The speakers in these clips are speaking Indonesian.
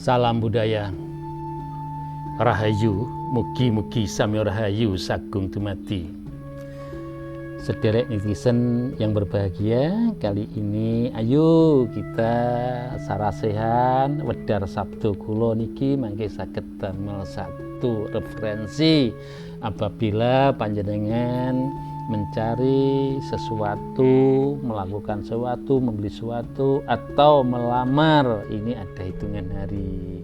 Salam budaya Rahayu, mugi-mugi sami rahayu sagung dumadi. Sederek netizen yang berbahagia, kali ini ayo kita sarasehan wedar sabdo kula niki mangke saged damel satu referensi apabila panjenengan mencari sesuatu, melakukan sesuatu, membeli sesuatu atau melamar, ini ada hitungan hari.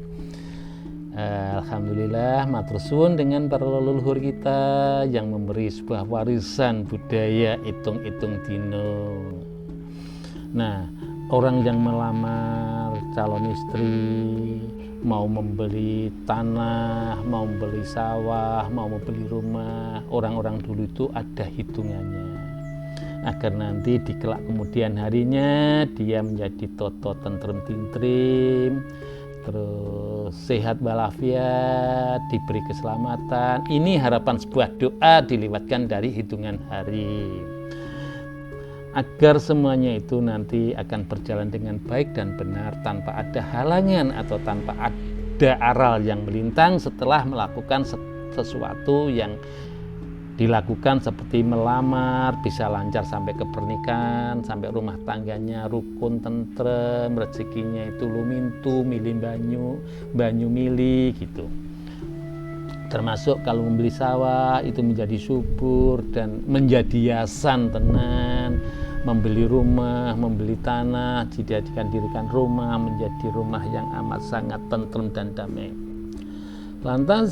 Alhamdulillah matur suwun dengan para leluhur kita yang memberi sebuah warisan budaya itung-itung dino. Nah, orang yang melamar calon istri, mau membeli tanah, mau membeli sawah, mau membeli rumah, orang-orang dulu itu ada hitungannya agar nanti di kelak kemudian harinya dia menjadi toto tentrem tintrim, terus sehat walafiat, diberi keselamatan. Ini harapan sebuah doa dilewatkan dari hitungan hari, agar semuanya itu nanti akan berjalan dengan baik dan benar tanpa ada halangan atau tanpa ada aral yang melintang setelah melakukan sesuatu yang dilakukan seperti melamar, bisa lancar sampai ke pernikahan, sampai rumah tangganya rukun, tentrem, rezekinya itu lumintu, milih banyu milih gitu. Termasuk kalau membeli sawah itu menjadi subur dan menjadi hiasan tenan. Membeli rumah, membeli tanah, didirikan rumah menjadi rumah yang amat sangat tentrem dan damai. Lantas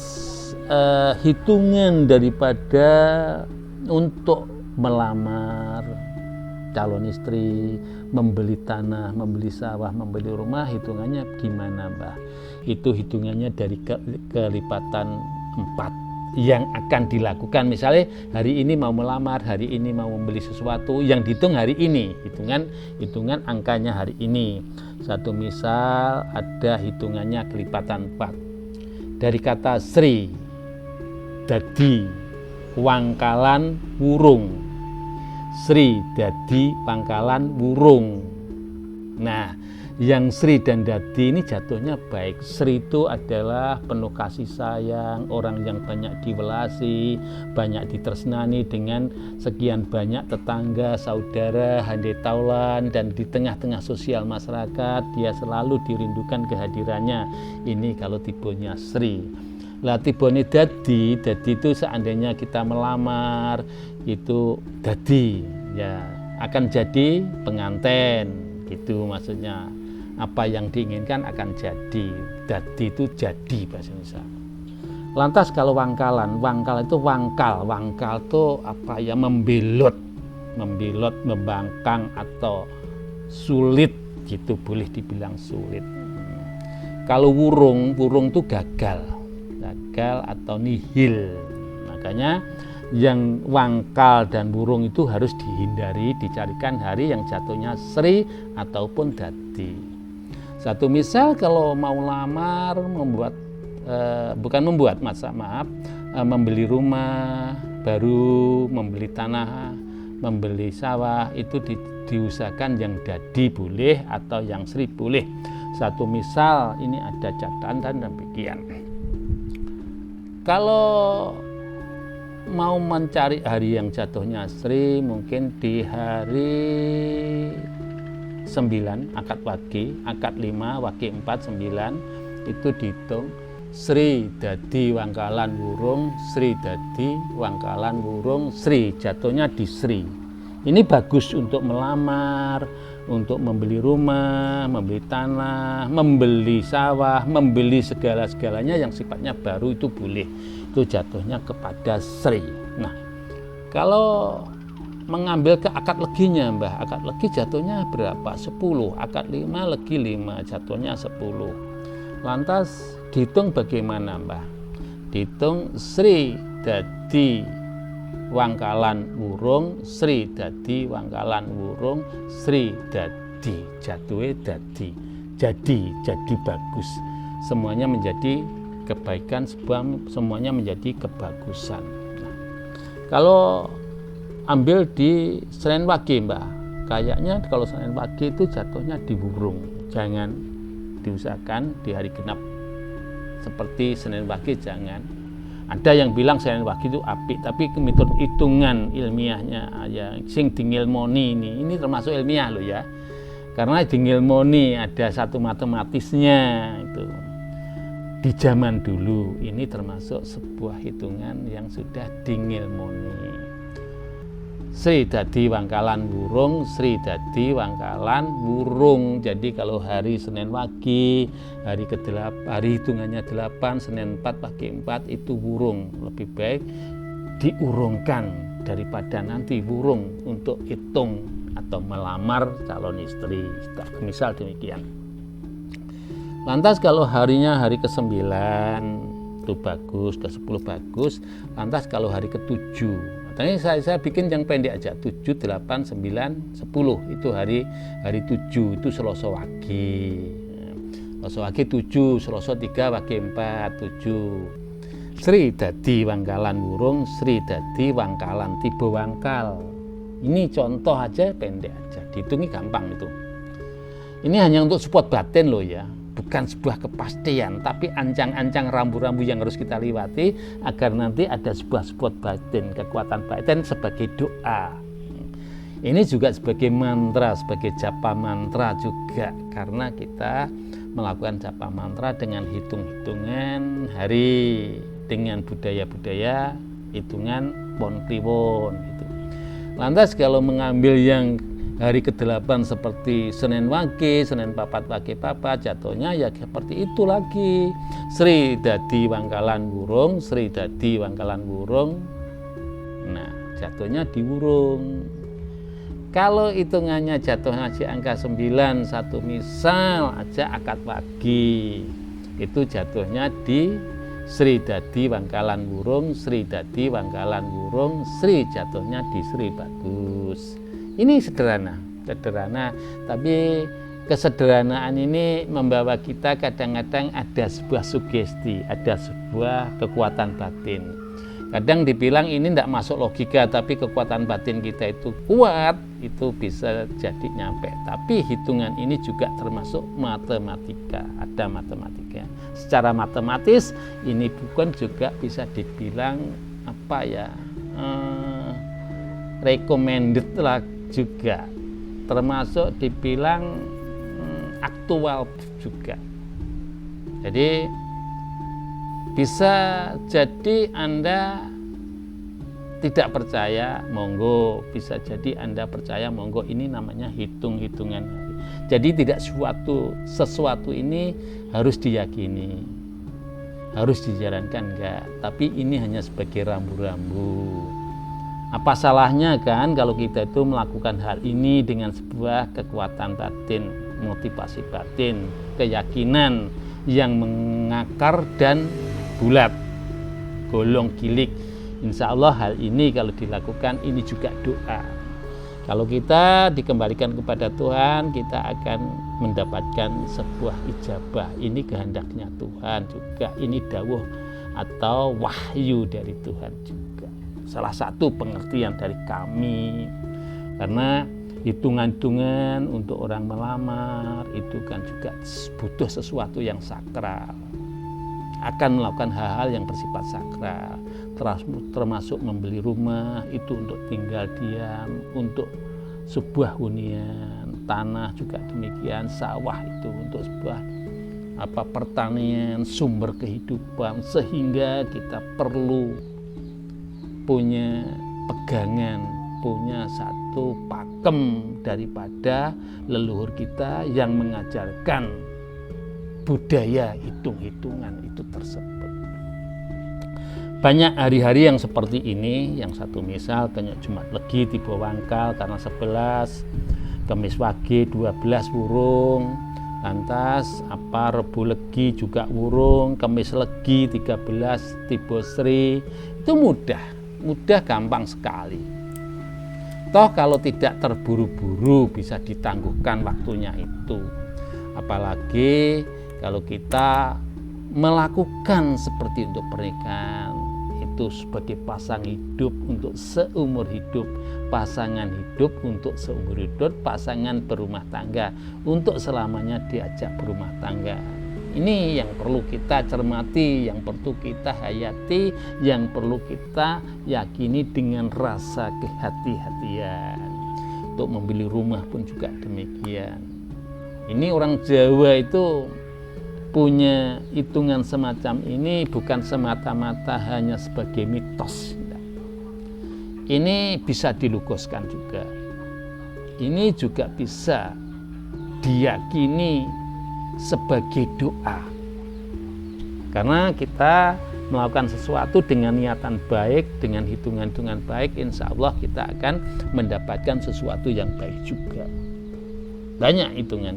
hitungan daripada untuk melamar calon istri, membeli tanah, membeli sawah, membeli rumah, hitungannya gimana, Mbah? Itu hitungannya dari kelipatan 4 yang akan dilakukan. Misalnya hari ini mau melamar, hari ini mau membeli sesuatu, yang dihitung hari ini, hitungan angkanya hari ini. Satu misal ada hitungannya kelipatan 4 dari kata Sri, dadi wangkalan wurung. Sri dadi pangkalan wurung. Nah, yang Sri dan dadi ini jatuhnya baik. Sri itu adalah penuh kasih sayang, orang yang banyak diwelasi, banyak ditresnani dengan sekian banyak tetangga, saudara, handai taulan, dan di tengah-tengah sosial masyarakat dia selalu dirindukan kehadirannya. Ini kalau tipenya Sri. Lah tibone dadi itu seandainya kita melamar itu dadi, ya akan jadi penganten gitu maksudnya. Apa yang diinginkan akan jadi. Dadi itu jadi bahasa Indonesia. Lantas kalau wangkalan itu wangkal itu apa ya, membelot, membangkang atau sulit gitu, boleh dibilang sulit. Kalau wurung itu gagal atau nihil. Makanya yang wangkal dan wurung itu harus dihindari, dicarikan hari yang jatuhnya Sri ataupun dadi. Satu misal kalau mau lamar, membeli rumah baru, membeli tanah, membeli sawah, itu diusahakan yang dadi boleh atau yang Sri boleh. Satu misal ini ada catatan dan demikian. Kalau mau mencari hari yang jatuhnya Sri, mungkin di hari 9 akad wage, akad 5 wage 4 9 itu dihitung Sri dadi wangkalan wurung, Sri dadi wangkalan wurung, Sri jatuhnya di Sri. Ini bagus untuk melamar, untuk membeli rumah, membeli tanah, membeli sawah, membeli segala-segalanya yang sifatnya baru itu boleh. Itu jatuhnya kepada Sri. Nah, kalau mengambil ke akad leginya, Mbah, akad legi jatuhnya berapa? 10. Akad 5 legi 5 jatuhnya 10. Lantas dihitung bagaimana, Mbah? Dihitung Sri dadi wangkalan wurung, Sri dadi wangkalan wurung, Sri dadi jatuhe dadi. Jadi bagus. Semuanya menjadi kebaikan, semuanya menjadi kebagusan. Nah, kalau ambil di Senen Wage, Mbak, kayaknya kalau Senen Wage itu jatuhnya di wurung, jangan diusahakan di hari genap seperti Senin Wage jangan. Ada yang bilang Senin Wage itu apik, tapi metode hitungan ilmiahnya ya sing dingilmoni ini termasuk ilmiah loh ya. Karena dingilmoni ada satu matematisnya itu. Di zaman dulu ini termasuk sebuah hitungan yang sudah dingilmoni. Sri dadi wangkalan wurung, Sri dadi wangkalan wurung. Jadi kalau hari Senin Wage, hari hitungannya 8, Senin 4, Wage 4 itu wurung. Lebih baik diurungkan daripada nanti wurung untuk hitung atau melamar calon istri. Misal demikian. Lantas kalau harinya hari ke-9 itu bagus, ke-10 bagus. Lantas kalau hari ke-7, tadi saya bikin yang pendek aja, 7, 8, 9, 10 itu hari 7 itu Selasa Wage. Selasa Wage 7, Selasa 3, Wage 4, 7. Sri dadi wangkalan wurung, Sri dadi wangkalan tiba wangkal. Ini contoh aja pendek aja, dihitungi gampang itu. Ini hanya untuk support batin loh ya. Bukan sebuah kepastian, tapi ancang-ancang rambu-rambu yang harus kita lewati agar nanti ada sebuah support batin, kekuatan batin sebagai doa. Ini juga sebagai mantra, sebagai japa mantra juga, karena kita melakukan japa mantra dengan hitung-hitungan hari, dengan budaya-budaya hitungan pon kliwon gitu. Lantas kalau mengambil yang hari ke-8 seperti Senin Wage, Senin Papat Wage Papat, jatuhnya ya seperti itu lagi. Sri dadi wangkalan wurung, Sri dadi wangkalan wurung. Nah, jatuhnya di wurung. Kalau hitungannya jatuhnya di angka 9, satu misal aja akad Wage, itu jatuhnya di Sri dadi wangkalan wurung, Sri dadi wangkalan wurung, Sri jatuhnya di Sri bagus. Ini sederhana, tapi kesederhanaan ini membawa kita kadang-kadang ada sebuah sugesti, ada sebuah kekuatan batin. Kadang dibilang ini tidak masuk logika, tapi kekuatan batin kita itu kuat, itu bisa jadi nyampe. Tapi hitungan ini juga termasuk matematika, ada matematika. Secara matematis ini bukan juga bisa dibilang recommended lah juga, termasuk dibilang aktual juga. Jadi bisa jadi Anda tidak percaya, monggo. Bisa jadi Anda percaya, monggo. Ini namanya hitung-hitungan. Jadi tidak sesuatu ini harus diyakini, harus dijalankan, enggak. Tapi ini hanya sebagai rambu-rambu. Apa salahnya kan kalau kita itu melakukan hal ini dengan sebuah kekuatan batin, motivasi batin, keyakinan yang mengakar dan bulat, golong gilik. Insya Allah hal ini kalau dilakukan ini juga doa. Kalau kita dikembalikan kepada Tuhan, kita akan mendapatkan sebuah ijabah. Ini kehendaknya Tuhan juga, ini dawuh atau wahyu dari Tuhan juga. Salah satu pengertian dari kami, karena hitungan-hitungan untuk orang melamar itu kan juga butuh sesuatu yang sakral, akan melakukan hal-hal yang bersifat sakral, termasuk membeli rumah itu untuk tinggal diam, untuk sebuah hunian, tanah juga demikian, sawah itu untuk sebuah pertanian, sumber kehidupan, sehingga kita perlu punya pegangan, punya satu pakem daripada leluhur kita yang mengajarkan budaya hitung-hitungan itu tersebut. Banyak hari-hari yang seperti ini, yang satu misal kayak Jumat Legi tiba wangkal karena 11, Kamis Wage 12 wurung, lantas Rebo Legi juga wurung, Kamis Legi 13 tiba Sri, itu mudah, gampang sekali. Toh kalau tidak terburu-buru bisa ditangguhkan waktunya itu. Apalagi kalau kita melakukan seperti untuk pernikahan, itu itu sebagai pasang hidup untuk seumur hidup, pasangan hidup untuk seumur hidup, pasangan berumah tangga untuk selamanya diajak berumah tangga. Ini yang perlu kita cermati, yang perlu kita hayati, yang perlu kita yakini dengan rasa kehati-hatian. Untuk membeli rumah pun juga demikian. Ini orang Jawa itu punya hitungan semacam ini bukan semata-mata hanya sebagai mitos. Ini bisa dilukoskan juga. Ini juga bisa diyakini sebagai doa, karena kita melakukan sesuatu dengan niatan baik, dengan hitungan-hitungan baik, insya Allah kita akan mendapatkan sesuatu yang baik juga. Banyak hitungan,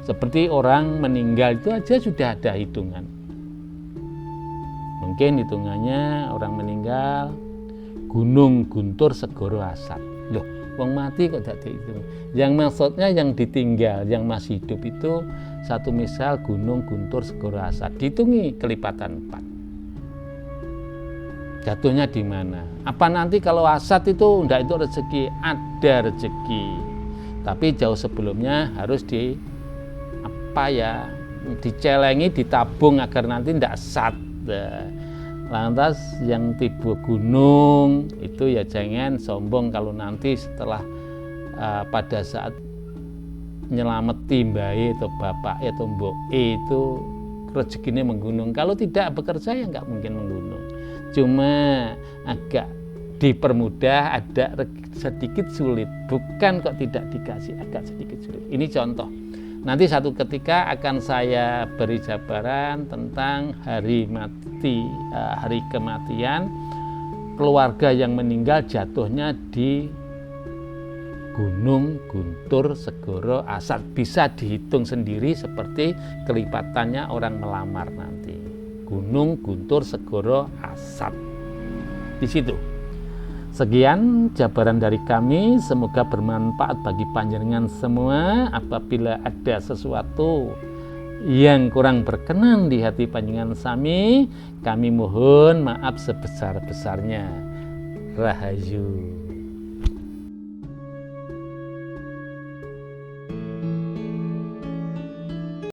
seperti orang meninggal itu aja sudah ada hitungan. Mungkin hitungannya orang meninggal gunung guntur segoro asat. Loh, wong mati kok tidak dihitung. Yang maksudnya yang ditinggal, yang masih hidup itu satu misal gunung guntur segoro asat, dihitungi kelipatan 4. Jatuhnya di mana? Apa nanti kalau asat itu enggak itu rezeki? Ada rezeki. Tapi jauh sebelumnya harus dicelengi, ditabung agar nanti enggak asat. Lantas yang tiba gunung itu ya jangan sombong kalau nanti setelah pada saat nyelameti mbae atau bapak atau mbok itu rezekinya menggunung. Kalau tidak bekerja ya nggak mungkin menggunung. Cuma agak dipermudah, ada sedikit sulit. Bukan kok tidak dikasih, agak sedikit sulit. Ini contoh. Nanti satu ketika akan saya beri jabaran tentang hari kematian keluarga yang meninggal jatuhnya di gunung guntur segoro asat. Bisa dihitung sendiri seperti kelipatannya orang melamar nanti. Gunung guntur segoro asat. Di situ. Sekian jabaran dari kami, semoga bermanfaat bagi panjenengan semua. Apabila ada sesuatu yang kurang berkenan di hati panjenengan sami, kami mohon maaf sebesar-besarnya. Rahayu.